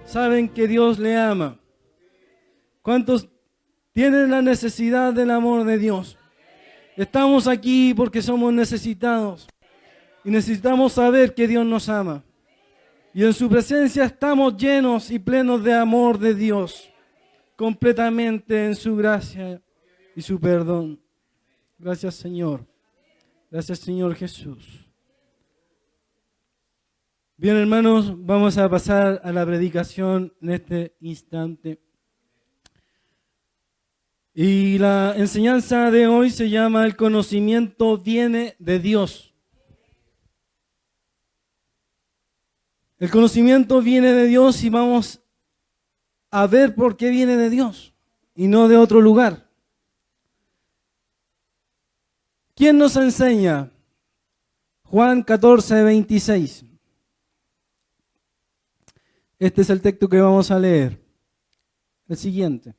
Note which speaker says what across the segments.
Speaker 1: saben que Dios le ama? ¿Cuántos tienen la necesidad del amor de Dios? Estamos aquí porque somos necesitados y necesitamos saber que Dios nos ama. Y en su presencia estamos llenos y plenos de amor de Dios, completamente en su gracia y su perdón. Gracias, Señor. Gracias, Señor Jesús. Bien, hermanos, vamos a pasar a la predicación en este instante. Y la enseñanza de hoy se llama El conocimiento viene de Dios. El conocimiento viene de Dios y vamos a ver por qué viene de Dios y no de otro lugar. ¿Quién nos enseña? Juan 14:26. Este es el texto que vamos a leer. El siguiente.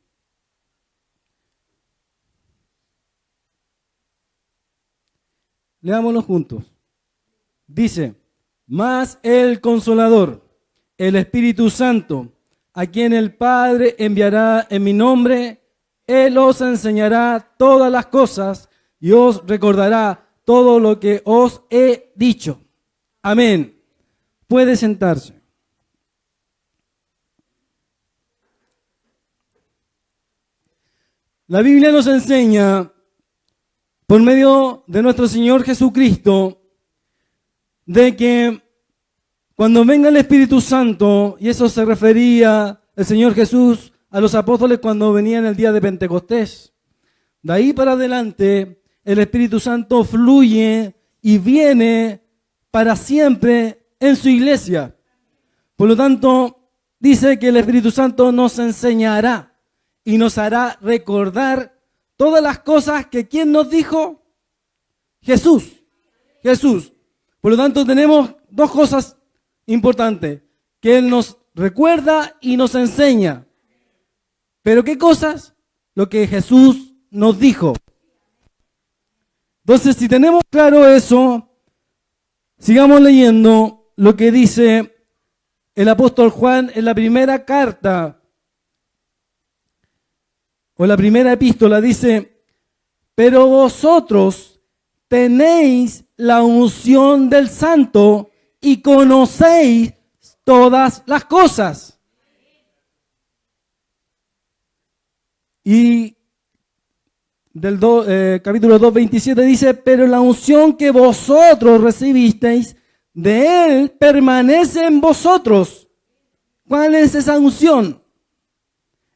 Speaker 1: Leámoslo juntos. Dice: mas el Consolador, el Espíritu Santo, a quien el Padre enviará en mi nombre, Él os enseñará todas las cosas y os recordará todo lo que os he dicho. Amén. Puede sentarse. La Biblia nos enseña, por medio de nuestro Señor Jesucristo, de que cuando venga el Espíritu Santo, y eso se refería el Señor Jesús a los apóstoles cuando venían el día de Pentecostés, de ahí para adelante el Espíritu Santo fluye y viene para siempre en su iglesia. Por lo tanto, dice que el Espíritu Santo nos enseñará y nos hará recordar todas las cosas que ¿quién nos dijo? Jesús. Jesús. Por lo tanto, tenemos dos cosas importantes, que Él nos recuerda y nos enseña. ¿Pero qué cosas? Lo que Jesús nos dijo. Entonces, si tenemos claro eso, sigamos leyendo lo que dice el apóstol Juan en la primera carta, o la primera epístola. Dice: pero vosotros tenéis la unción del Santo y conocéis todas las cosas. Y del capítulo 2, 27 dice: pero la unción que vosotros recibisteis de Él permanece en vosotros. ¿Cuál es esa unción?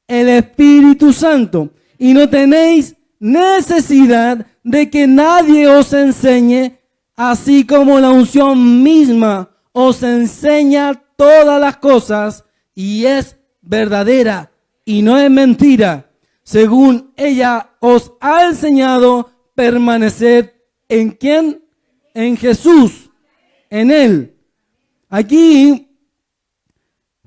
Speaker 1: El Espíritu Santo. Y no tenéis necesidad de que nadie os enseñe, así como la unción misma os enseña todas las cosas y es verdadera y no es mentira. Según ella os ha enseñado, permaneced ¿en quién? En Jesús, en Él. Aquí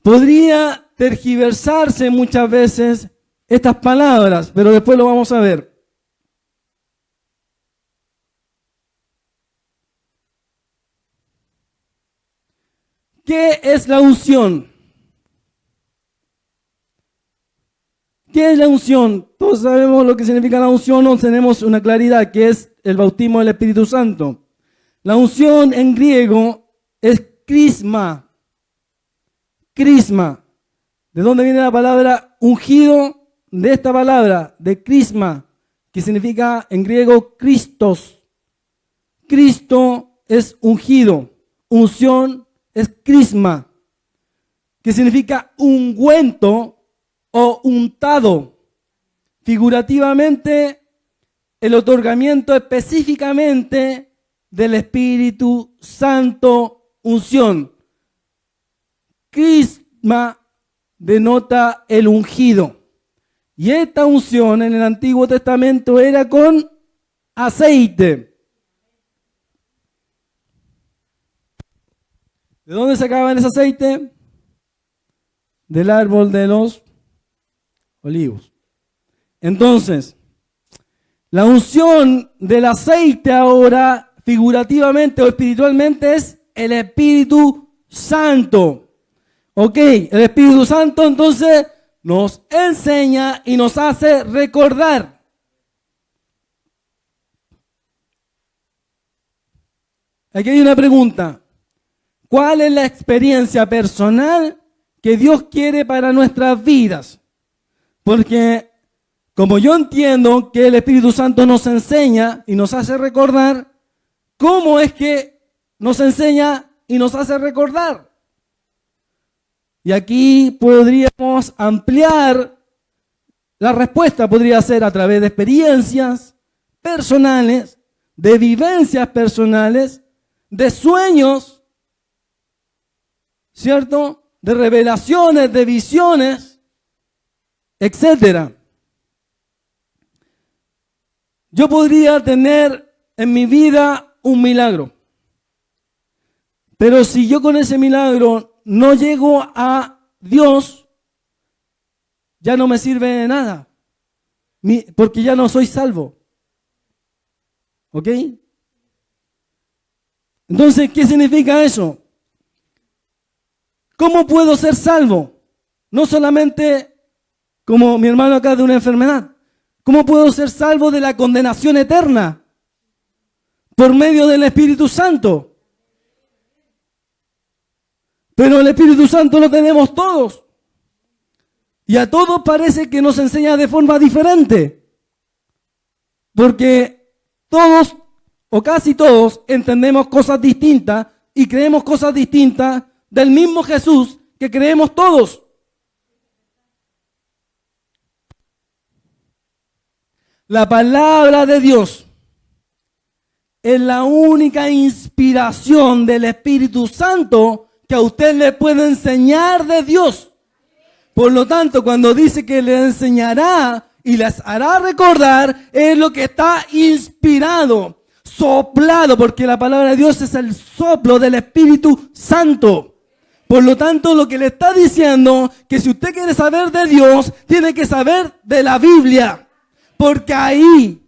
Speaker 1: podría tergiversarse muchas veces estas palabras, pero después lo vamos a ver. ¿Qué es la unción? ¿Qué es la unción? Todos sabemos lo que significa la unción, o tenemos una claridad, que es el bautismo del Espíritu Santo. La unción en griego es crisma. Crisma. ¿De dónde viene la palabra ungido? De esta palabra, de crisma, que significa en griego Christos. Cristo es ungido. Unción es crisma, que significa ungüento o untado. Figurativamente, el otorgamiento específicamente del Espíritu Santo, unción. Crisma denota el ungido. Y esta unción en el Antiguo Testamento era con aceite. ¿De dónde sacaban ese aceite? Del árbol de los olivos. Entonces, la unción del aceite ahora, figurativamente o espiritualmente, es el Espíritu Santo. Ok, el Espíritu Santo entonces nos enseña y nos hace recordar. Aquí hay una pregunta. ¿Cuál es la experiencia personal que Dios quiere para nuestras vidas? Porque como yo entiendo que el Espíritu Santo nos enseña y nos hace recordar, ¿cómo es que nos enseña y nos hace recordar? Y aquí podríamos ampliar la respuesta, podría ser a través de experiencias personales, de vivencias personales, de sueños, ¿cierto? De revelaciones, de visiones, etcétera. Yo podría tener en mi vida un milagro, pero si yo con ese milagro no llego a Dios, ya no me sirve de nada, porque ya no soy salvo. ¿Ok? Entonces, ¿qué significa eso? ¿Cómo puedo ser salvo? No solamente como mi hermano acá de una enfermedad. ¿Cómo puedo ser salvo de la condenación eterna? Por medio del Espíritu Santo. Pero el Espíritu Santo lo tenemos todos. Y a todos parece que nos enseña de forma diferente. Porque todos, o casi todos, entendemos cosas distintas y creemos cosas distintas del mismo Jesús que creemos todos. La palabra de Dios es la única inspiración del Espíritu Santo que a usted le puede enseñar de Dios. Por lo tanto, cuando dice que le enseñará y les hará recordar, es lo que está inspirado, soplado, porque la palabra de Dios es el soplo del Espíritu Santo. Por lo tanto, lo que le está diciendo, que si usted quiere saber de Dios, tiene que saber de la Biblia. Porque ahí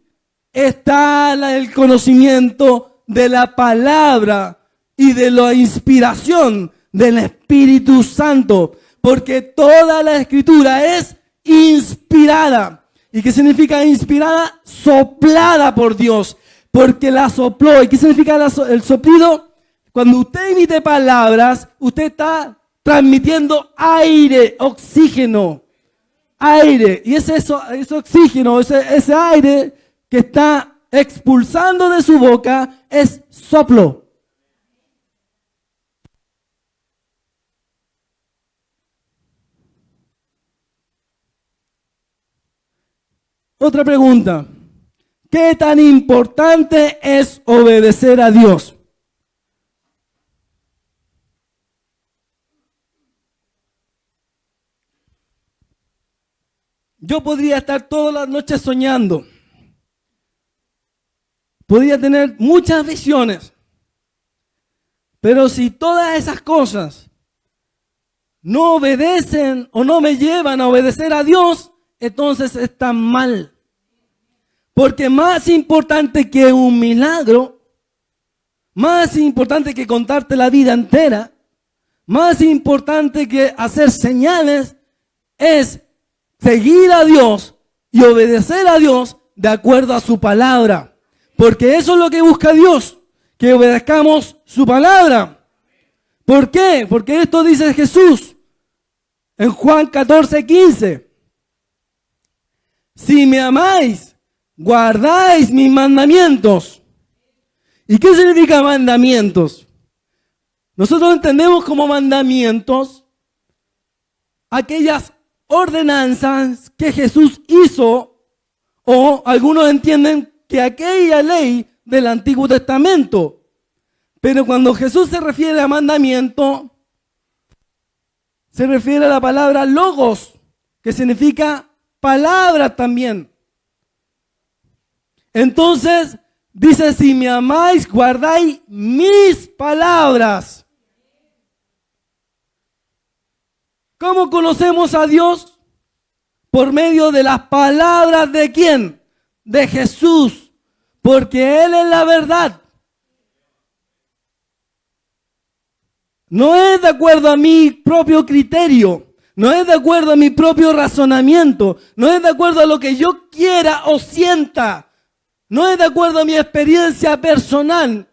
Speaker 1: está el conocimiento de la palabra y de la inspiración del Espíritu Santo. Porque toda la Escritura es inspirada. ¿Y qué significa inspirada? Soplada por Dios. Porque la sopló. ¿Y qué significa el soplido? Cuando usted emite palabras, usted está transmitiendo aire, oxígeno. Aire, y ese oxígeno, ese aire que está expulsando de su boca es soplo. Otra pregunta, ¿qué tan importante es obedecer a Dios? Yo podría estar todas las noches soñando. Podría tener muchas visiones. Pero si todas esas cosas no obedecen o no me llevan a obedecer a Dios, entonces están mal. Porque más importante que un milagro, más importante que contarte la vida entera, más importante que hacer señales, es seguir a Dios y obedecer a Dios de acuerdo a su palabra. Porque eso es lo que busca Dios, que obedezcamos su palabra. ¿Por qué? Porque esto dice Jesús en Juan 14:15. Si me amáis, guardáis mis mandamientos. ¿Y qué significa mandamientos? Nosotros entendemos como mandamientos aquellas ordenanzas que Jesús hizo, o algunos entienden que aquella ley del Antiguo Testamento. Pero cuando Jesús se refiere a mandamiento, se refiere a la palabra logos, que significa palabra también. Entonces, dice, si me amáis, guardáis mis palabras. ¿Cómo conocemos a Dios? Por medio de las palabras ¿de quién? De Jesús. Porque Él es la verdad. no es de acuerdo a mi propio criterio, no es de acuerdo a mi propio razonamiento, no es de acuerdo a lo que yo quiera o sienta, no es de acuerdo a mi experiencia personal,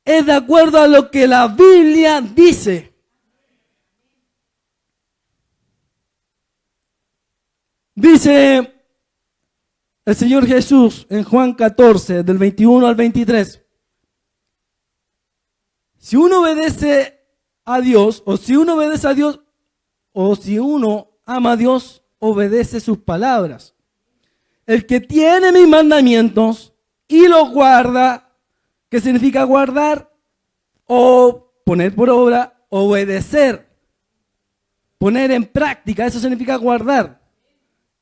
Speaker 1: es de acuerdo a lo que la Biblia dice. Dice el Señor Jesús en Juan 14, del 21 al 23. Si uno obedece a Dios, o si uno obedece a Dios, o si uno ama a Dios, obedece sus palabras. El que tiene mis mandamientos y los guarda, ¿qué significa guardar? O poner por obra, obedecer, poner en práctica, eso significa guardar.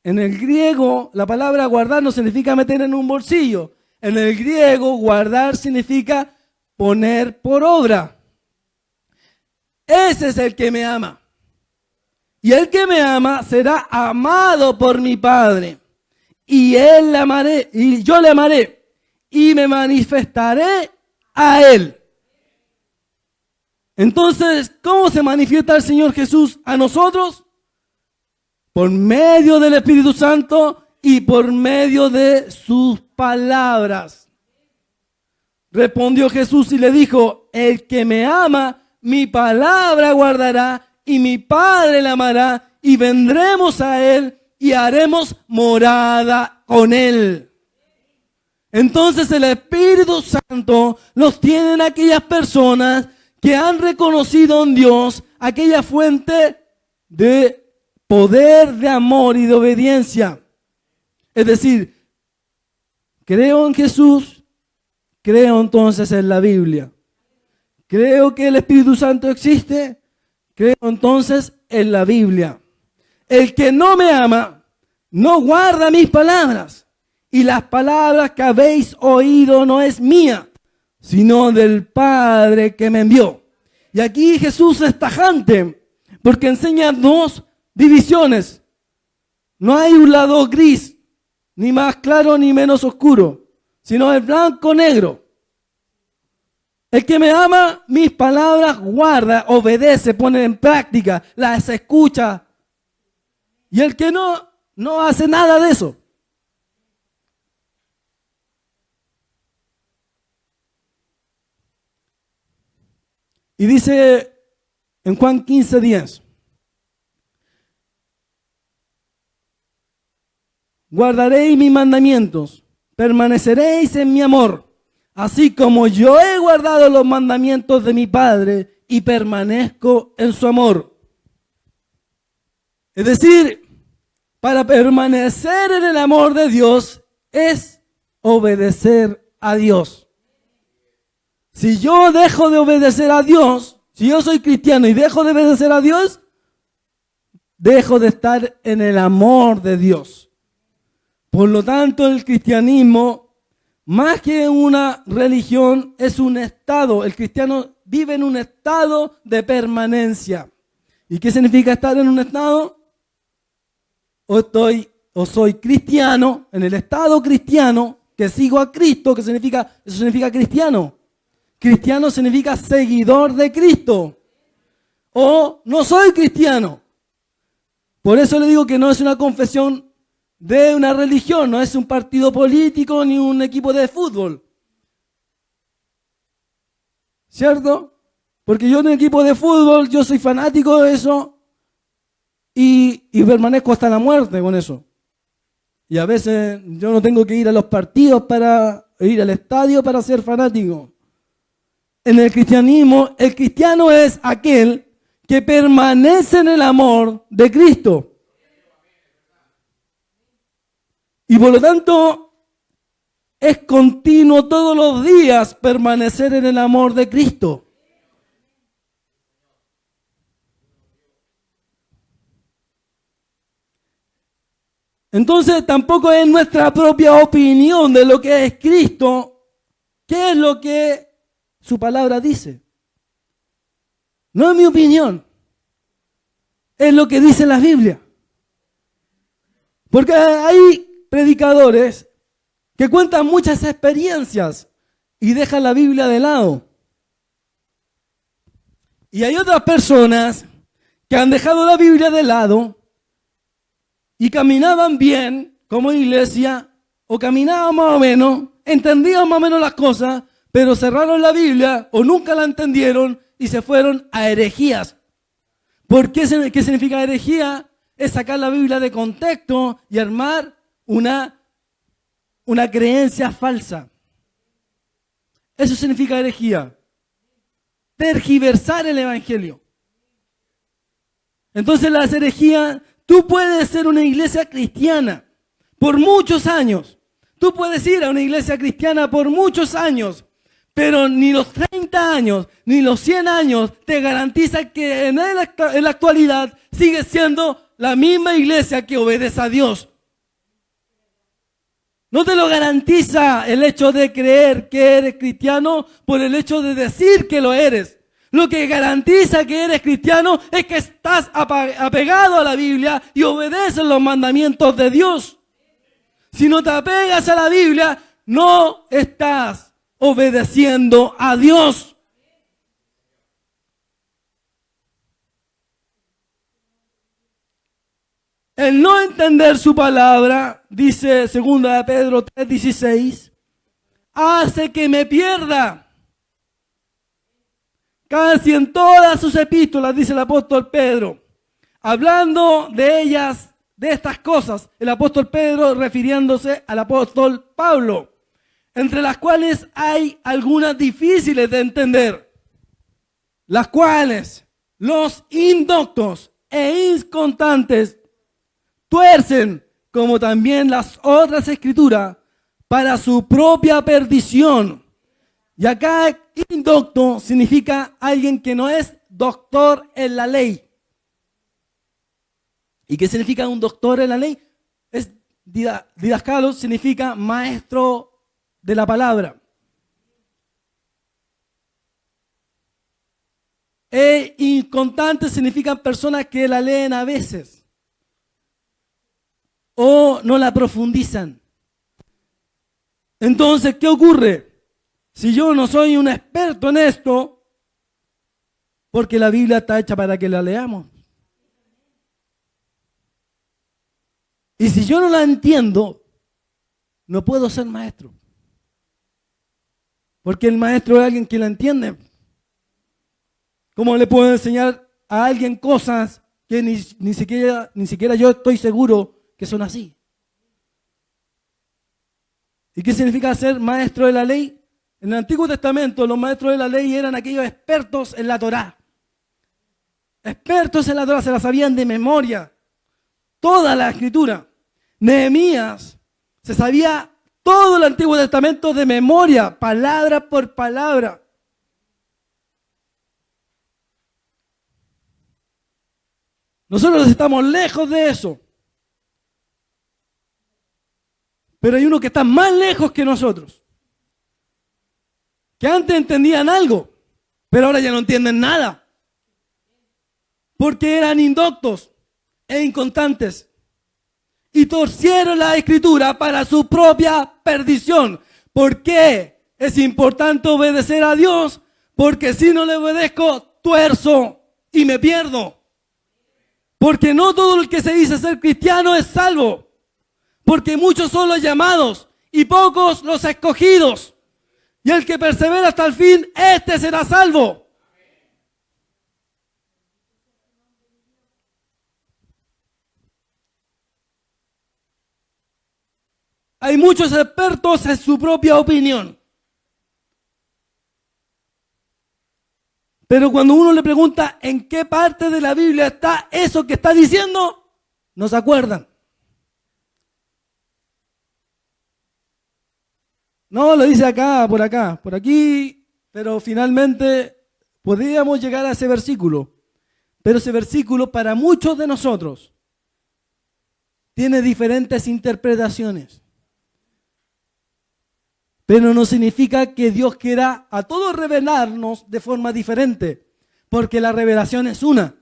Speaker 1: En el griego, la palabra guardar no significa meter en un bolsillo. En el griego, guardar significa poner por obra. Ese es el que me ama. Y el que me ama será amado por mi Padre. Y él le amaré, y yo le amaré, y me manifestaré a él. Entonces, ¿cómo se manifiesta el Señor Jesús a nosotros? Por medio del Espíritu Santo y por medio de sus palabras. Respondió Jesús y le dijo, el que me ama, mi palabra guardará, y mi Padre le amará, y vendremos a él y haremos morada con él. Entonces el Espíritu Santo los tiene en aquellas personas que han reconocido en Dios aquella fuente de poder, de amor y de obediencia. Es decir, creo en Jesús, creo entonces en la Biblia. Creo que el Espíritu Santo existe, creo entonces en la Biblia. El que no me ama, no guarda mis palabras. Y las palabras que habéis oído no es mía, sino del Padre que me envió. Y aquí Jesús es tajante, porque enseña dos divisiones. No hay un lado gris, ni más claro ni menos oscuro, sino el blanco-negro. El que me ama, mis palabras guarda, obedece, pone en práctica, las escucha. Y el que no hace nada de eso. Y dice en Juan 15:10, guardaréis mis mandamientos, permaneceréis en mi amor, así como yo he guardado los mandamientos de mi Padre y permanezco en su amor. Es decir, para permanecer en el amor de Dios es obedecer a Dios. Si yo dejo de obedecer a Dios, si yo soy cristiano y dejo de obedecer a Dios, dejo de estar en el amor de Dios. Por lo tanto, el cristianismo, más que una religión, es un estado. El cristiano vive en un estado de permanencia. ¿Y qué significa estar en un estado? O soy cristiano, en el estado cristiano, que sigo a Cristo, eso significa cristiano. Cristiano significa seguidor de Cristo. O no soy cristiano. Por eso le digo que no es una confesión de una religión, no es un partido político ni un equipo de fútbol. ¿Cierto? Porque yo en un equipo de fútbol, yo soy fanático de eso y permanezco hasta la muerte con eso. Y a veces yo no tengo que ir a los partidos para ir al estadio para ser fanático. En el cristianismo, el cristiano es aquel que permanece en el amor de Cristo. Y por lo tanto, es continuo todos los días permanecer en el amor de Cristo. Entonces, tampoco es nuestra propia opinión de lo que es Cristo, qué es lo que su palabra dice. No es mi opinión, es lo que dice la Biblia. Porque hay predicadores que cuentan muchas experiencias y dejan la Biblia de lado. Y hay otras personas que han dejado la Biblia de lado y caminaban bien como iglesia, o caminaban más o menos, entendían más o menos las cosas, pero cerraron la Biblia o nunca la entendieron y se fueron a herejías. ¿Por qué? ¿Qué significa herejía? Es sacar la Biblia de contexto y armar una creencia falsa. Eso significa herejía. Tergiversar el evangelio. Entonces las herejías, tú puedes ser una iglesia cristiana por muchos años. Tú puedes ir a una iglesia cristiana por muchos años, pero ni los 30 años, ni los 100 años te garantizan que en la actualidad sigues siendo la misma iglesia que obedece a Dios. No te lo garantiza el hecho de creer que eres cristiano por el hecho de decir que lo eres. Lo que garantiza que eres cristiano es que estás apegado a la Biblia y obedeces los mandamientos de Dios. Si no te apegas a la Biblia, no estás obedeciendo a Dios. El no entender su palabra, dice 2 de Pedro 3:16, hace que me pierda. Casi en todas sus epístolas, dice el apóstol Pedro, hablando de ellas, de estas cosas, el apóstol Pedro refiriéndose al apóstol Pablo, entre las cuales hay algunas difíciles de entender, las cuales los indoctos e inconstantes tuercen, como también las otras escrituras, para su propia perdición. Y acá indocto significa alguien que no es doctor en la ley. ¿Y qué significa un doctor en la ley? Es didascalos, significa maestro de la palabra. E inconstantes significan personas que la leen a veces o no la profundizan. Entonces, ¿qué ocurre? Si yo no soy un experto en esto, porque la Biblia está hecha para que la leamos. Y si yo no la entiendo, no puedo ser maestro. Porque el maestro es alguien que la entiende. ¿Cómo le puedo enseñar a alguien cosas que ni siquiera yo estoy seguro que son así? ¿Y qué significa ser maestro de la ley? En el Antiguo Testamento los maestros de la ley eran aquellos expertos en la Torá. Expertos en la Torá, se la sabían de memoria. Toda la escritura. Nehemías se sabía todo el Antiguo Testamento de memoria, palabra por palabra. Nosotros estamos lejos de eso. Pero hay unos que están más lejos que nosotros. Que antes entendían algo, pero ahora ya no entienden nada. Porque eran indoctos e inconstantes. Y torcieron la escritura para su propia perdición. ¿Por qué es importante obedecer a Dios? Porque si no le obedezco, tuerzo y me pierdo. Porque no todo el que se dice ser cristiano es salvo. Porque muchos son los llamados y pocos los escogidos. Y el que persevera hasta el fin, este será salvo. Hay muchos expertos en su propia opinión. Pero cuando uno le pregunta en qué parte de la Biblia está eso que está diciendo, no se acuerdan. No, lo dice acá, por aquí, pero finalmente podríamos llegar a ese versículo. Pero ese versículo para muchos de nosotros tiene diferentes interpretaciones. Pero no significa que Dios quiera a todos revelarnos de forma diferente, porque la revelación es una.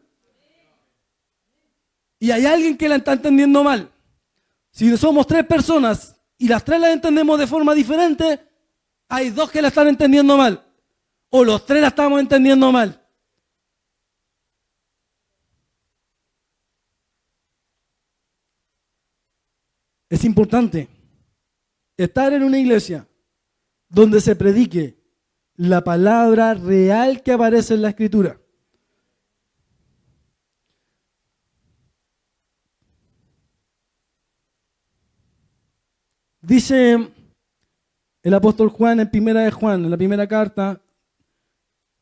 Speaker 1: Y hay alguien que la está entendiendo mal. Si somos 3 personas y las 3 la entendemos de forma diferente, hay 2 que la están entendiendo mal. O los 3 la estamos entendiendo mal. Es importante estar en una iglesia donde se predique la palabra real que aparece en la Escritura. Dice el apóstol Juan en Primera de Juan, en la primera carta,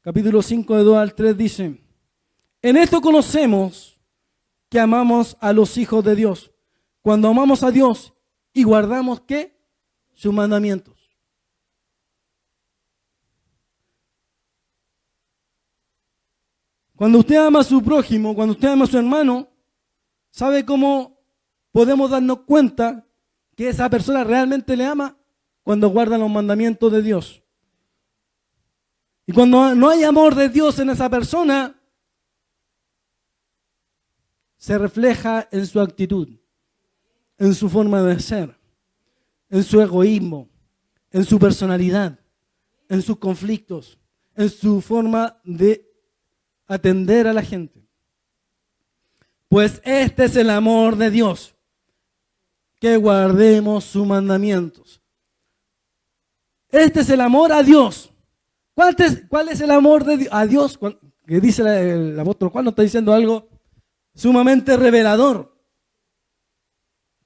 Speaker 1: capítulo 5, de 2 al 3, dice: en esto conocemos que amamos a los hijos de Dios, cuando amamos a Dios y guardamos, ¿qué? Sus mandamientos. Cuando usted ama a su prójimo, cuando usted ama a su hermano, ¿sabe cómo podemos darnos cuenta que esa persona realmente le ama? Cuando guarda los mandamientos de Dios. Y cuando no hay amor de Dios en esa persona, se refleja en su actitud, en su forma de ser, en su egoísmo, en su personalidad, en sus conflictos, en su forma de atender a la gente. Pues este es el amor de Dios, que guardemos sus mandamientos. Este es el amor a Dios. ¿Cuál es el amor de a Dios? Que dice el apóstol Juan, nos está diciendo algo sumamente revelador.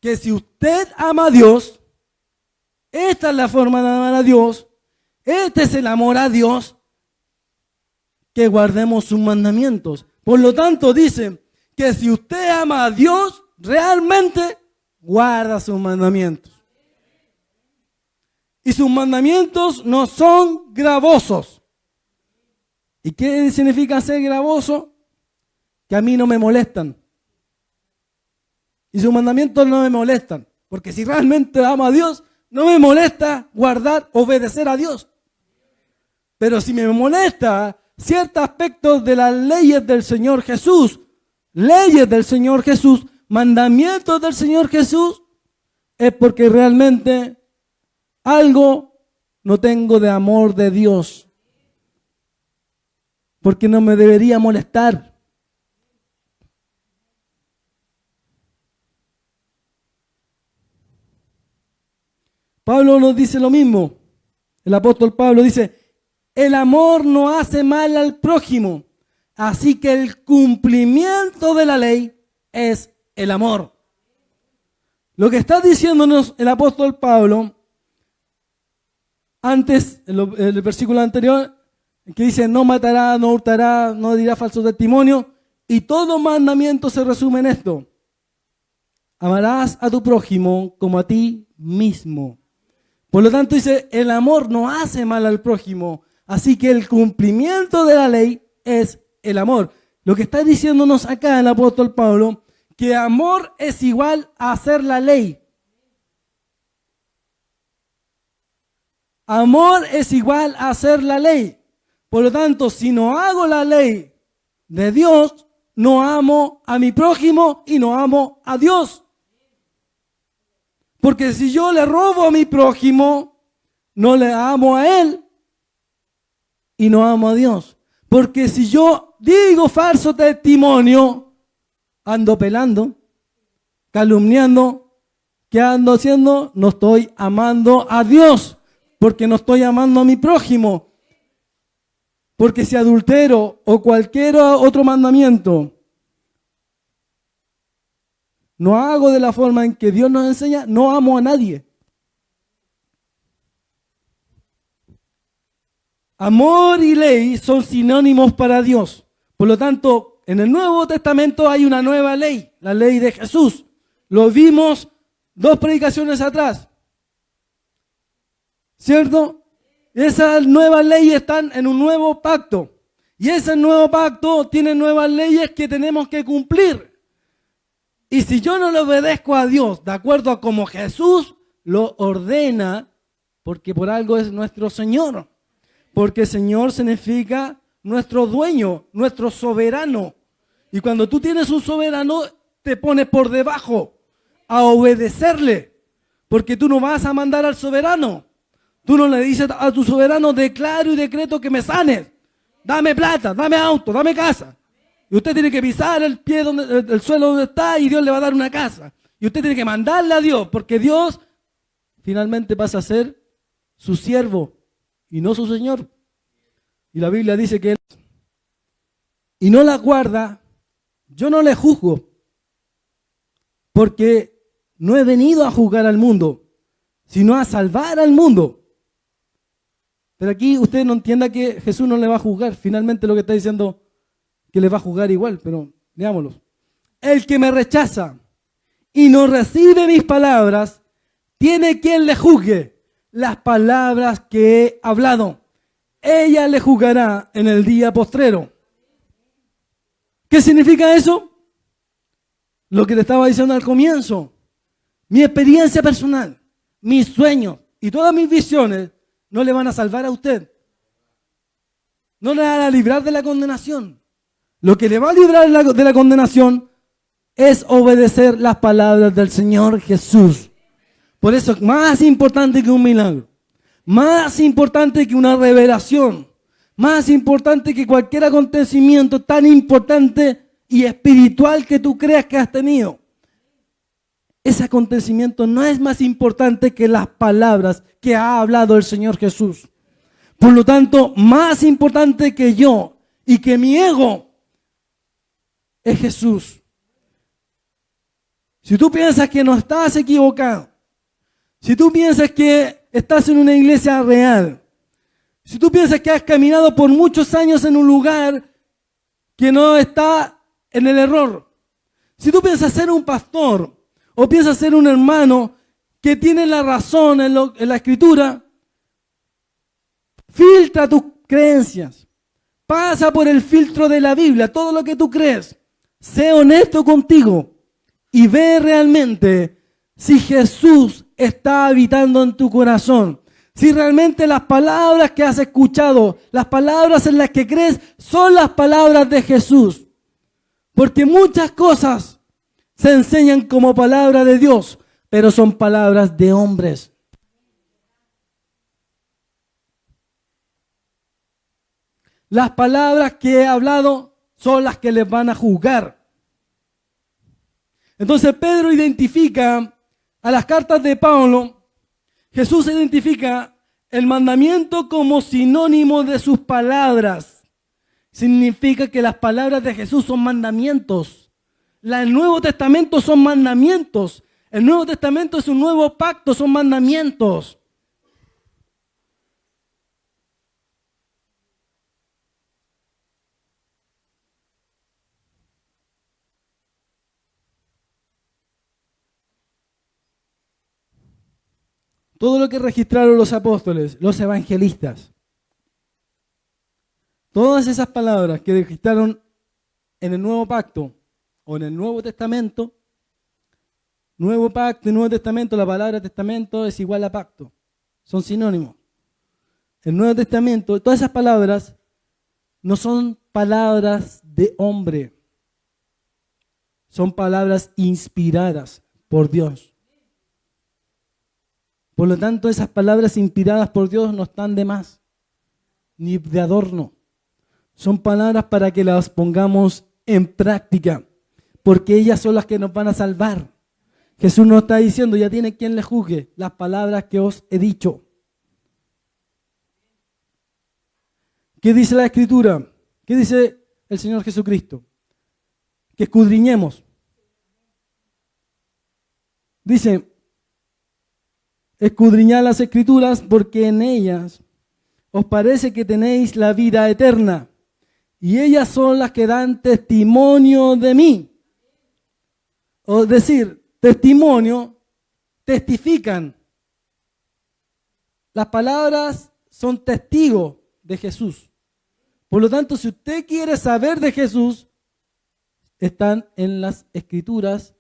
Speaker 1: Que si usted ama a Dios, esta es la forma de amar a Dios, este es el amor a Dios, que guardemos sus mandamientos. Por lo tanto, dice que si usted ama a Dios, realmente guarda sus mandamientos. Y sus mandamientos no son gravosos. ¿Y qué significa ser gravoso? Que a mí no me molestan. Y sus mandamientos no me molestan. Porque si realmente amo a Dios, no me molesta guardar, obedecer a Dios. Pero si me molesta ciertos aspectos de las leyes del Señor Jesús, mandamientos del Señor Jesús, es porque realmente algo no tengo de amor de Dios. Porque no me debería molestar. Pablo nos dice lo mismo. El apóstol Pablo dice: el amor no hace mal al prójimo, así que el cumplimiento de la ley es el amor. Lo que está diciéndonos el apóstol Pablo, antes, el versículo anterior, que dice: no matará, no hurtará, no dirá falso testimonio, y todo mandamiento se resume en esto: amarás a tu prójimo como a ti mismo. Por lo tanto dice, el amor no hace mal al prójimo, así que el cumplimiento de la ley es el amor. Lo que está diciéndonos acá el apóstol Pablo, que amor es igual a hacer la ley. Amor es igual a hacer la ley. Por lo tanto, si no hago la ley de Dios, no amo a mi prójimo y no amo a Dios. Porque si yo le robo a mi prójimo, no le amo a él y no amo a Dios. Porque si yo digo falso testimonio, ando pelando, calumniando, ¿qué ando haciendo? No estoy amando a Dios, porque no estoy amando a mi prójimo. Porque si adultero o cualquier otro mandamiento no hago de la forma en que Dios nos enseña, no amo a nadie. Amor y ley son sinónimos para Dios. Por lo tanto, en el Nuevo Testamento hay una nueva ley, la ley de Jesús. Lo vimos 2 predicaciones atrás. ¿Cierto? Esas nuevas leyes están en un nuevo pacto. Y ese nuevo pacto tiene nuevas leyes que tenemos que cumplir. Y si yo no le obedezco a Dios de acuerdo a como Jesús lo ordena, porque por algo es nuestro Señor. Porque Señor significa nuestro dueño, nuestro soberano. Y cuando tú tienes un soberano, te pones por debajo a obedecerle. Porque tú no vas a mandar al soberano. Tú no le dices a tu soberano, declaro y decreto que me sanes. Dame plata, dame auto, dame casa. Y usted tiene que pisar el suelo donde está y Dios le va a dar una casa. Y usted tiene que mandarle a Dios, porque Dios finalmente pasa a ser su siervo y no su Señor. Y la Biblia dice que Él y no la guarda, yo no le juzgo, porque no he venido a juzgar al mundo, sino a salvar al mundo. Pero aquí usted no entienda que Jesús no le va a juzgar. Finalmente lo que está diciendo que le va a juzgar igual, pero leámoslo. El que me rechaza y no recibe mis palabras, tiene quien le juzgue las palabras que he hablado. Ella le juzgará en el día postrero. ¿Qué significa eso? Lo que le estaba diciendo al comienzo. Mi experiencia personal, mis sueños y todas mis visiones no le van a salvar a usted. No le van a librar de la condenación. Lo que le va a librar de la condenación es obedecer las palabras del Señor Jesús. Por eso es más importante que un milagro, más importante que una revelación, más importante que cualquier acontecimiento tan importante y espiritual que tú creas que has tenido. Ese acontecimiento no es más importante que las palabras que ha hablado el Señor Jesús. Por lo tanto, más importante que yo y que mi ego es Jesús. Si tú piensas que no estás equivocado, si tú piensas que estás en una iglesia real, si tú piensas que has caminado por muchos años en un lugar que no está en el error, si tú piensas ser un pastor o piensas ser un hermano que tiene la razón en la Escritura, filtra tus creencias, pasa por el filtro de la Biblia, todo lo que tú crees, sé honesto contigo y ve realmente si Jesús está habitando en tu corazón. Si realmente las palabras que has escuchado, las palabras en las que crees, son las palabras de Jesús. Porque muchas cosas se enseñan como palabra de Dios, pero son palabras de hombres. Las palabras que he hablado son las que les van a juzgar. Entonces Pedro identifica a las cartas de Pablo. Jesús identifica el mandamiento como sinónimo de sus palabras. Significa que las palabras de Jesús son mandamientos. El Nuevo Testamento son mandamientos. El Nuevo Testamento es un nuevo pacto, son mandamientos. Todo lo que registraron los apóstoles, los evangelistas, todas esas palabras que registraron en el Nuevo Pacto o en el Nuevo Testamento, Nuevo Pacto y Nuevo Testamento, la palabra testamento es igual a pacto, son sinónimos. El Nuevo Testamento, todas esas palabras no son palabras de hombre, son palabras inspiradas por Dios. Por lo tanto, esas palabras inspiradas por Dios no están de más, ni de adorno. Son palabras para que las pongamos en práctica, porque ellas son las que nos van a salvar. Jesús nos está diciendo, ya tiene quien le juzgue las palabras que os he dicho. ¿Qué dice la Escritura? ¿Qué dice el Señor Jesucristo? Que escudriñemos. Dice, escudriñad las Escrituras porque en ellas os parece que tenéis la vida eterna y ellas son las que dan testimonio de mí. O decir, testimonio, testifican. Las palabras son testigos de Jesús. Por lo tanto, si usted quiere saber de Jesús, están en las Escrituras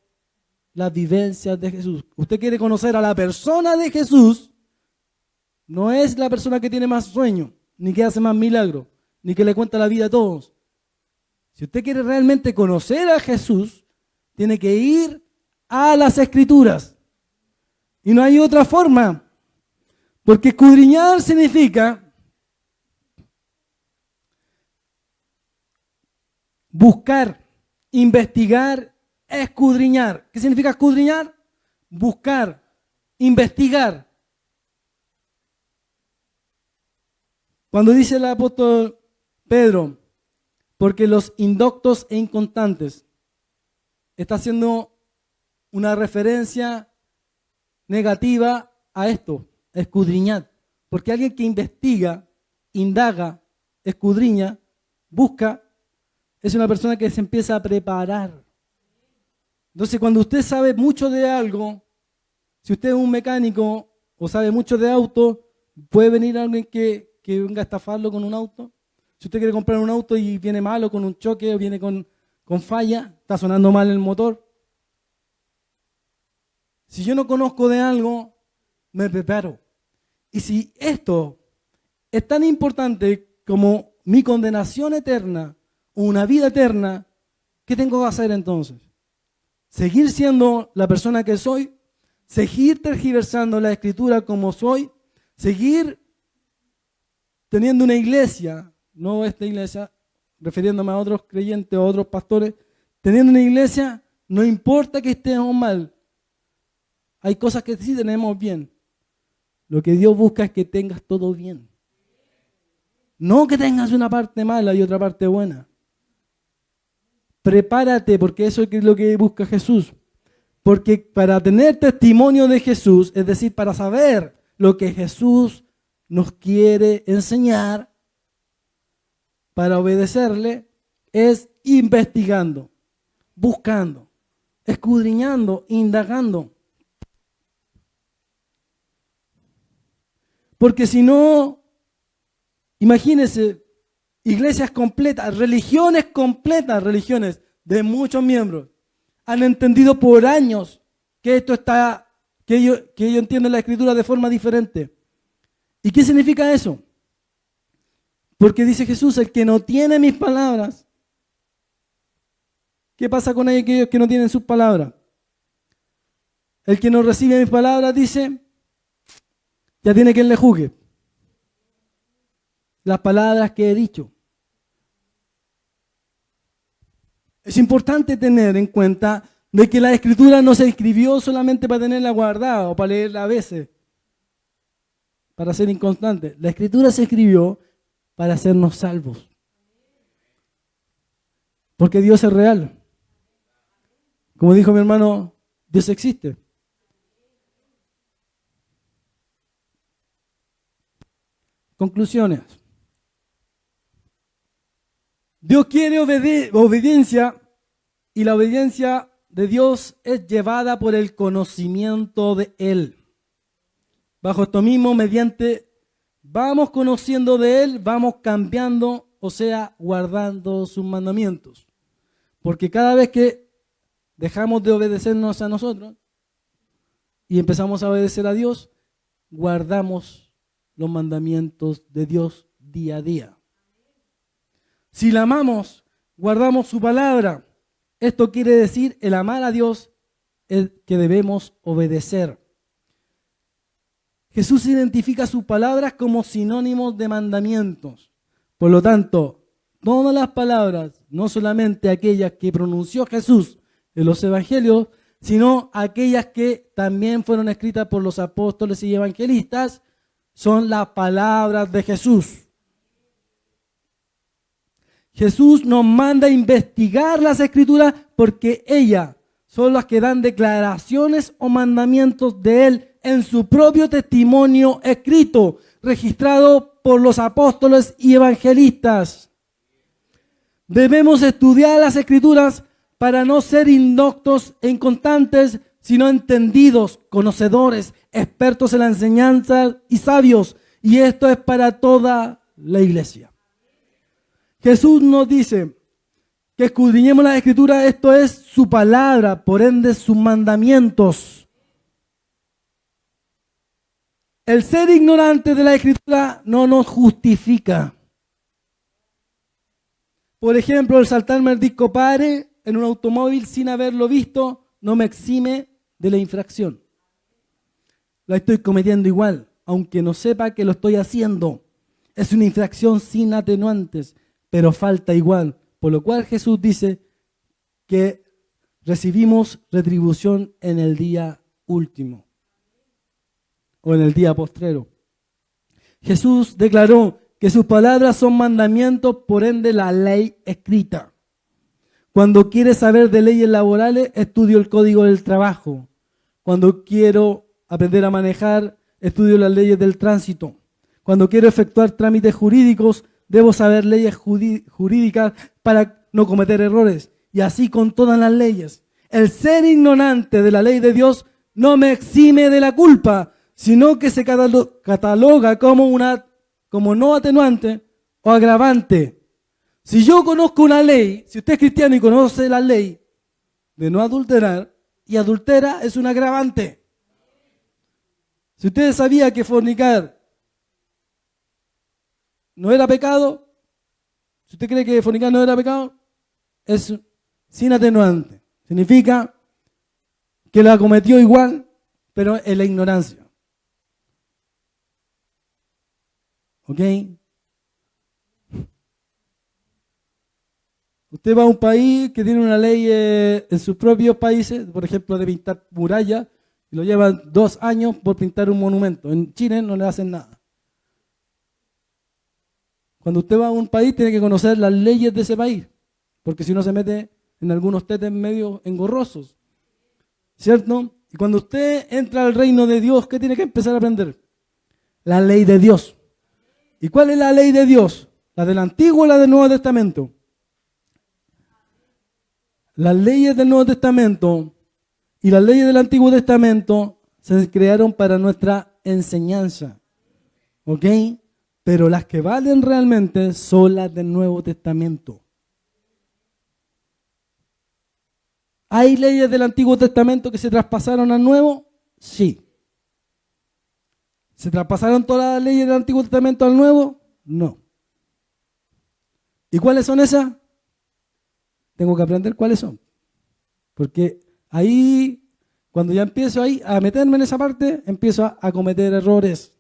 Speaker 1: las vivencias de Jesús. Usted quiere conocer a la persona de Jesús, no es la persona que tiene más sueño, ni que hace más milagros, ni que le cuenta la vida a todos. Si usted quiere realmente conocer a Jesús, tiene que ir a las Escrituras. Y no hay otra forma, porque escudriñar significa buscar, investigar escudriñar. ¿Qué significa escudriñar? Buscar, investigar. Cuando dice el apóstol Pedro, porque los indoctos e inconstantes, está haciendo una referencia negativa a esto, escudriñar. Porque alguien que investiga, indaga, escudriña, busca, es una persona que se empieza a preparar. Entonces, cuando usted sabe mucho de algo, si usted es un mecánico o sabe mucho de auto, puede venir alguien que venga a estafarlo con un auto. Si usted quiere comprar un auto y viene malo con un choque o viene con falla, está sonando mal el motor. Si yo no conozco de algo, me preparo. Y si esto es tan importante como mi condenación eterna o una vida eterna, ¿qué tengo que hacer entonces? ¿Seguir siendo la persona que soy? ¿Seguir tergiversando la escritura como soy? ¿Seguir teniendo una iglesia, no esta iglesia, refiriéndome a otros creyentes o otros pastores, teniendo una iglesia, no importa que estemos mal, hay cosas que sí tenemos bien. Lo que Dios busca es que tengas todo bien. No que tengas una parte mala y otra parte buena. Prepárate, porque eso es lo que busca Jesús. Porque para tener testimonio de Jesús, es decir, para saber lo que Jesús nos quiere enseñar, para obedecerle, es investigando, buscando, escudriñando, indagando. Porque si no, imagínense, iglesias completas, religiones de muchos miembros, han entendido por años que esto está, que ellos entienden la escritura de forma diferente. ¿Y qué significa eso? Porque dice Jesús, el que no tiene mis palabras, ¿qué pasa con aquellos que no tienen sus palabras? El que no recibe mis palabras, dice, ya tiene quien le juzgue las palabras que he dicho. Es importante tener en cuenta de que la escritura no se escribió solamente para tenerla guardada o para leerla a veces, para ser inconstante. La escritura se escribió para hacernos salvos. Porque Dios es real. Como dijo mi hermano, Dios existe. Conclusiones. Dios quiere obediencia y la obediencia de Dios es llevada por el conocimiento de Él. Bajo esto mismo, vamos conociendo de Él, vamos cambiando, o sea, guardando sus mandamientos. Porque cada vez que dejamos de obedecernos a nosotros y empezamos a obedecer a Dios, guardamos los mandamientos de Dios día a día. Si la amamos, guardamos su palabra. Esto quiere decir, el amar a Dios es que debemos obedecer. Jesús identifica sus palabras como sinónimos de mandamientos. Por lo tanto, todas las palabras, no solamente aquellas que pronunció Jesús en los evangelios, sino aquellas que también fueron escritas por los apóstoles y evangelistas, son las palabras de Jesús. Jesús nos manda a investigar las escrituras porque ellas son las que dan declaraciones o mandamientos de Él en su propio testimonio escrito, registrado por los apóstoles y evangelistas. Debemos estudiar las escrituras para no ser indoctos e inconstantes, sino entendidos, conocedores, expertos en la enseñanza y sabios. Y esto es para toda la iglesia. Jesús nos dice que escudriñemos la escritura, esto es su palabra, por ende sus mandamientos. El ser ignorante de la escritura no nos justifica. Por ejemplo, el saltarme el disco pare en un automóvil sin haberlo visto no me exime de la infracción. La estoy cometiendo igual, aunque no sepa que lo estoy haciendo. Es una infracción sin atenuantes, pero falta igual. Por lo cual Jesús dice que recibimos retribución en el día último o en el día postrero. Jesús declaró que sus palabras son mandamientos, por ende la ley escrita. Cuando quiere saber de leyes laborales, estudio el Código del Trabajo. Cuando quiero aprender a manejar, estudio las leyes del tránsito. Cuando quiero efectuar trámites jurídicos, debo saber leyes jurídicas para no cometer errores. Y así con todas las leyes. El ser ignorante de la ley de Dios no me exime de la culpa, sino que se cataloga como no atenuante o agravante. Si yo conozco una ley, si usted es cristiano y conoce la ley de no adulterar, y adultera, es un agravante. Si usted sabía que fornicar no era pecado, si usted cree que fornicar no era pecado, es sin atenuante. Significa que la cometió igual, pero en la ignorancia. ¿Ok? Usted va a un país que tiene una ley en sus propios países, por ejemplo, de pintar murallas, y lo llevan 2 años por pintar un monumento. En Chile no le hacen nada. Cuando usted va a un país, tiene que conocer las leyes de ese país, porque si no se mete en algunos tetes medio engorrosos, ¿cierto? Y cuando usted entra al reino de Dios, ¿qué tiene que empezar a aprender? La ley de Dios. ¿Y cuál es la ley de Dios? ¿La del Antiguo o la del Nuevo Testamento? Las leyes del Nuevo Testamento y las leyes del Antiguo Testamento se crearon para nuestra enseñanza, ¿ok? Pero las que valen realmente son las del Nuevo Testamento. ¿Hay leyes del Antiguo Testamento que se traspasaron al Nuevo? Sí. ¿Se traspasaron todas las leyes del Antiguo Testamento al Nuevo? No. ¿Y cuáles son esas? Tengo que aprender cuáles son. Porque ahí, cuando ya empiezo ahí a meterme en esa parte, empiezo a cometer errores.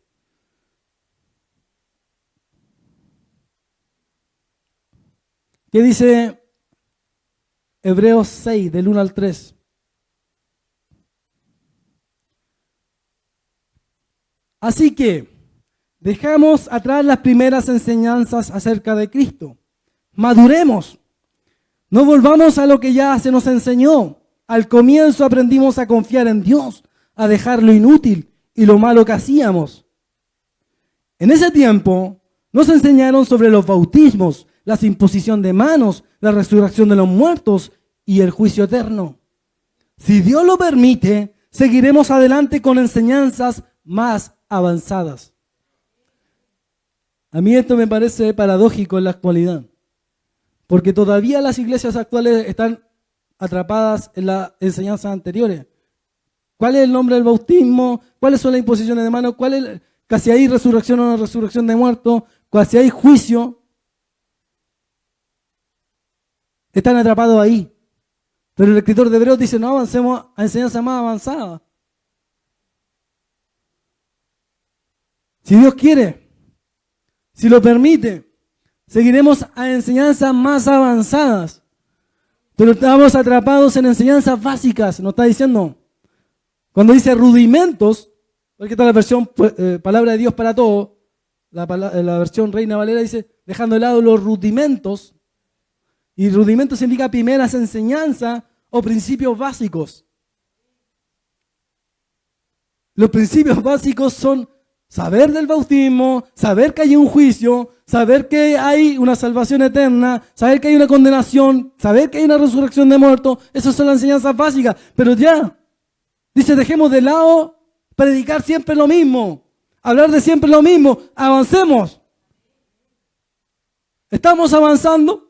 Speaker 1: ¿Qué dice Hebreos 6, del 1 al 3? Así que dejamos atrás las primeras enseñanzas acerca de Cristo. Maduremos. No volvamos a lo que ya se nos enseñó. Al comienzo aprendimos a confiar en Dios, a dejar lo inútil y lo malo que hacíamos. En ese tiempo nos enseñaron sobre los bautismos, la imposición de manos, la resurrección de los muertos y el juicio eterno. Si Dios lo permite, seguiremos adelante con enseñanzas más avanzadas. A mí esto me parece paradójico en la actualidad, porque todavía las iglesias actuales están atrapadas en las enseñanzas anteriores. ¿Cuál es el nombre del bautismo? ¿Cuáles son las imposiciones de manos? ¿Cuál es casi hay resurrección o no resurrección de muertos? ¿Casi hay juicio? Están atrapados ahí. Pero el escritor de Hebreos dice, no, avancemos a enseñanzas más avanzadas. Si Dios quiere, si lo permite, seguiremos a enseñanzas más avanzadas. Pero estamos atrapados en enseñanzas básicas, nos está diciendo. Cuando dice rudimentos, porque está la versión palabra de Dios para todo, la versión Reina Valera dice, dejando de lado los rudimentos, y rudimentos significa primeras enseñanzas o principios básicos. Los principios básicos son saber del bautismo, saber que hay un juicio, saber que hay una salvación eterna, saber que hay una condenación, saber que hay una resurrección de muertos. Esas son las enseñanzas básicas. Pero ya, dice, dejemos de lado predicar siempre lo mismo, hablar de siempre lo mismo, avancemos. ¿Estamos avanzando?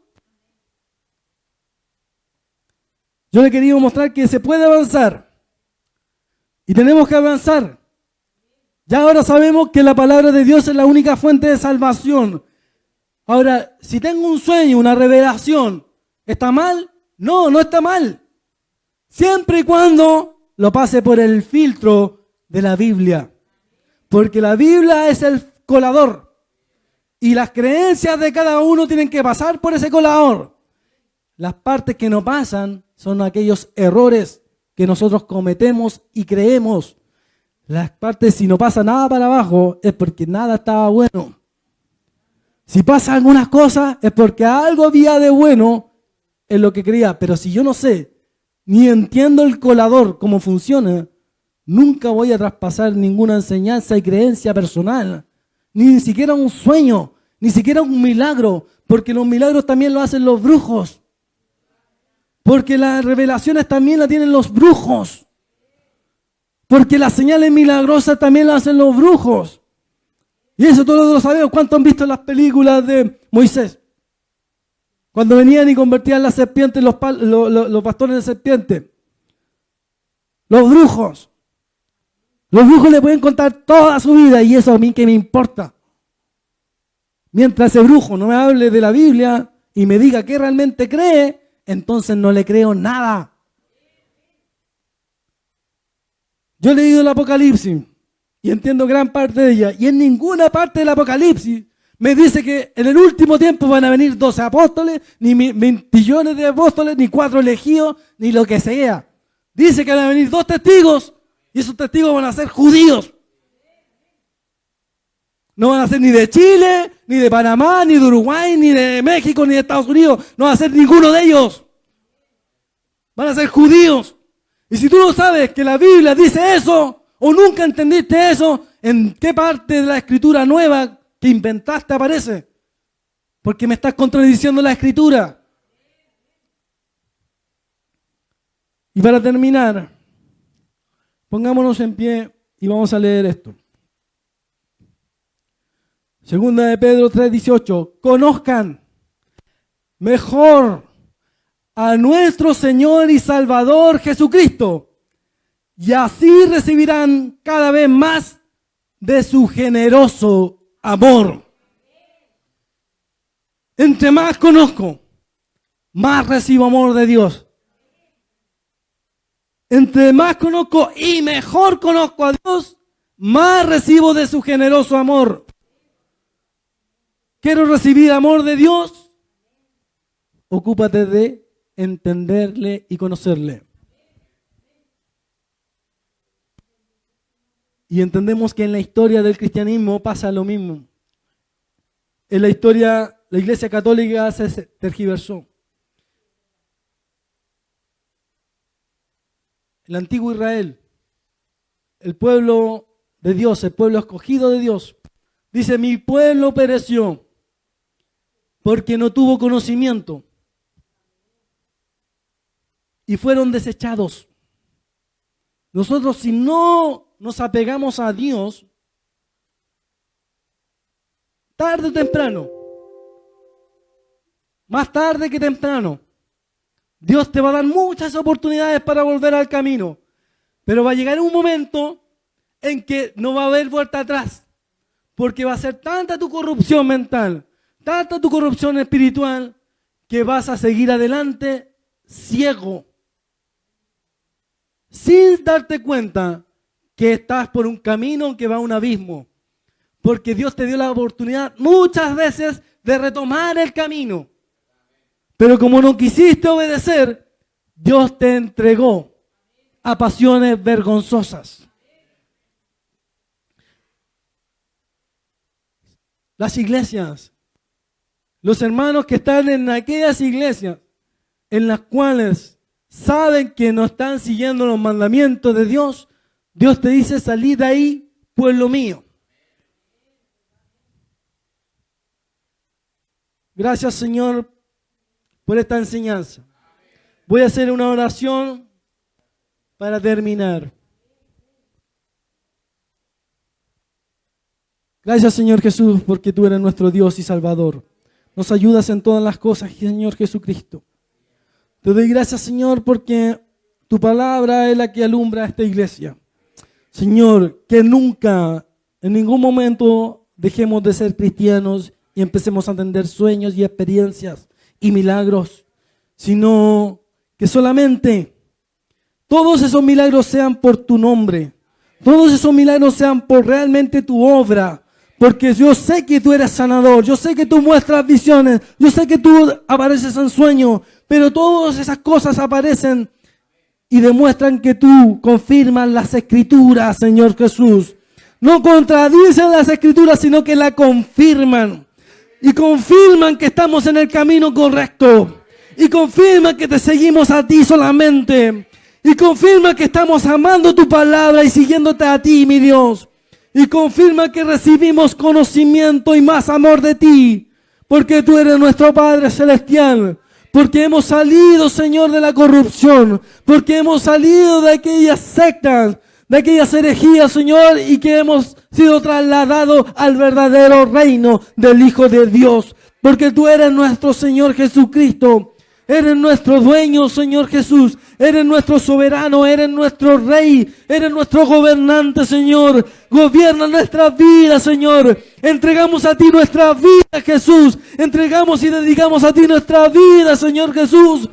Speaker 1: Yo le he querido mostrar que se puede avanzar y tenemos que avanzar. Ya ahora sabemos que la palabra de Dios es la única fuente de salvación. Ahora, si tengo un sueño, una revelación, ¿está mal? No, no está mal. Siempre y cuando lo pase por el filtro de la Biblia. Porque la Biblia es el colador. Y las creencias de cada uno tienen que pasar por ese colador. Las partes que no pasan son aquellos errores que nosotros cometemos y creemos. Las partes, si no pasa nada para abajo, es porque nada estaba bueno. Si pasa algunas cosas, es porque algo había de bueno en lo que creía. Pero si yo no sé, ni entiendo el colador, cómo funciona, nunca voy a traspasar ninguna enseñanza y creencia personal. Ni siquiera un sueño, ni siquiera un milagro. Porque los milagros también lo hacen los brujos. Porque las revelaciones también las tienen los brujos. Porque las señales milagrosas también las hacen los brujos. Y eso todos lo sabemos. ¿Cuántos han visto las películas de Moisés? Cuando venían y convertían las serpientes, los pastores de serpiente. Los brujos. Los brujos le pueden contar toda su vida y eso a mí que me importa. Mientras ese brujo no me hable de la Biblia y me diga qué realmente cree, entonces no le creo nada. Yo he leído el Apocalipsis y entiendo gran parte de ella. Y en ninguna parte del Apocalipsis me dice que en el último tiempo van a venir 12 apóstoles, ni 20 millones de apóstoles, ni 4 elegidos, ni lo que sea. Dice que van a venir 2 testigos y esos testigos van a ser judíos. No van a ser ni de Chile, ni de Panamá, ni de Uruguay, ni de México, ni de Estados Unidos. No va a ser ninguno de ellos. Van a ser judíos. Y si tú no sabes que la Biblia dice eso, o nunca entendiste eso, ¿en qué parte de la escritura nueva que inventaste aparece? Porque me estás contradiciendo la escritura. Y para terminar, pongámonos en pie y vamos a leer esto. Segunda de Pedro 3:18. Conozcan mejor a nuestro Señor y Salvador Jesucristo, y así recibirán cada vez más de su generoso amor. Entre más conozco, más recibo amor de Dios. Entre más conozco y mejor conozco a Dios, más recibo de su generoso amor. ¿Quiero recibir amor de Dios? Ocúpate de entenderle y conocerle. Y entendemos que en la historia del cristianismo pasa lo mismo. En la historia, la Iglesia Católica se tergiversó. El antiguo Israel, el pueblo de Dios, el pueblo escogido de Dios, dice: mi pueblo pereció porque no tuvo conocimiento y fueron desechados. Nosotros, si no nos apegamos a Dios, tarde o temprano, más tarde que temprano, Dios te va a dar muchas oportunidades para volver al camino, pero va a llegar un momento en que no va a haber vuelta atrás, porque va a ser tanta tu corrupción mental, tanta tu corrupción espiritual, que vas a seguir adelante ciego, sin darte cuenta que estás por un camino que va a un abismo, porque Dios te dio la oportunidad muchas veces de retomar el camino, pero como no quisiste obedecer, Dios te entregó a pasiones vergonzosas. Las iglesias, los hermanos que están en aquellas iglesias en las cuales saben que no están siguiendo los mandamientos de Dios, Dios te dice: salid de ahí, pueblo mío. Gracias, Señor, por esta enseñanza. Voy a hacer una oración para terminar. Gracias, Señor Jesús, porque tú eres nuestro Dios y Salvador. Nos ayudas en todas las cosas, Señor Jesucristo. Te doy gracias, Señor, porque tu palabra es la que alumbra a esta iglesia. Señor, que nunca, en ningún momento, dejemos de ser cristianos y empecemos a entender sueños y experiencias y milagros, sino que solamente todos esos milagros sean por tu nombre, todos esos milagros sean por realmente tu obra, Porque yo sé que tú eres sanador, yo sé que tú muestras visiones, yo sé que tú apareces en sueños, pero todas esas cosas aparecen y demuestran que tú confirmas las escrituras, Señor Jesús. No contradicen las escrituras, sino que la confirman. Y confirman que estamos en el camino correcto. Y confirman que te seguimos a ti solamente. Y confirman que estamos amando tu palabra y siguiéndote a ti, mi Dios. Y confirma que recibimos conocimiento y más amor de ti. Porque tú eres nuestro Padre Celestial. Porque hemos salido, Señor, de la corrupción. Porque hemos salido de aquellas sectas, de aquellas herejías, Señor, y que hemos sido trasladados al verdadero reino del Hijo de Dios. Porque tú eres nuestro Señor Jesucristo. Eres nuestro dueño, Señor Jesús. Eres nuestro soberano, eres nuestro rey, eres nuestro gobernante, Señor. Gobierna nuestras vidas, Señor. Entregamos a ti nuestra vida, Jesús. Entregamos y dedicamos a ti nuestra vida, Señor Jesús.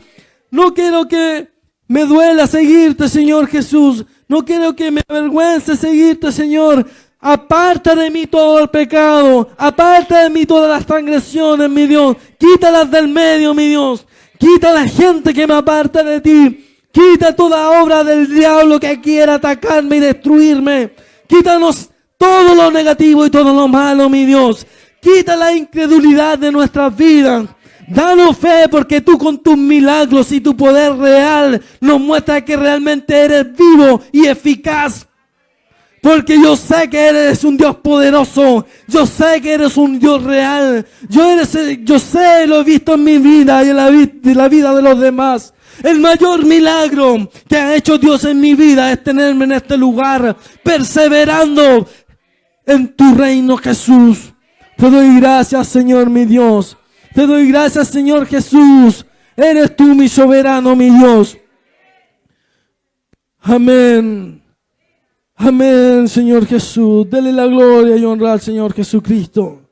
Speaker 1: No quiero que me duela seguirte, Señor Jesús. No quiero que me avergüence seguirte, Señor. Aparta de mí todo el pecado. Aparta de mí todas las transgresiones, mi Dios. Quítalas del medio, mi Dios. Quita la gente que me aparta de ti. Quita toda obra del diablo que quiera atacarme y destruirme. Quítanos todo lo negativo y todo lo malo, mi Dios. Quita la incredulidad de nuestras vidas. Danos fe porque tú con tus milagros y tu poder real nos muestras que realmente eres vivo y eficaz. Porque yo sé que eres un Dios poderoso. Yo sé que eres un Dios real. Yo sé, lo he visto en mi vida y en la vida de los demás. El mayor milagro que ha hecho Dios en mi vida es tenerme en este lugar, perseverando en tu reino, Jesús. Te doy gracias, Señor, mi Dios. Te doy gracias, Señor Jesús. Eres tú mi soberano, mi Dios. Amén. Amén, Señor Jesús. Dele la gloria y honra al Señor Jesucristo.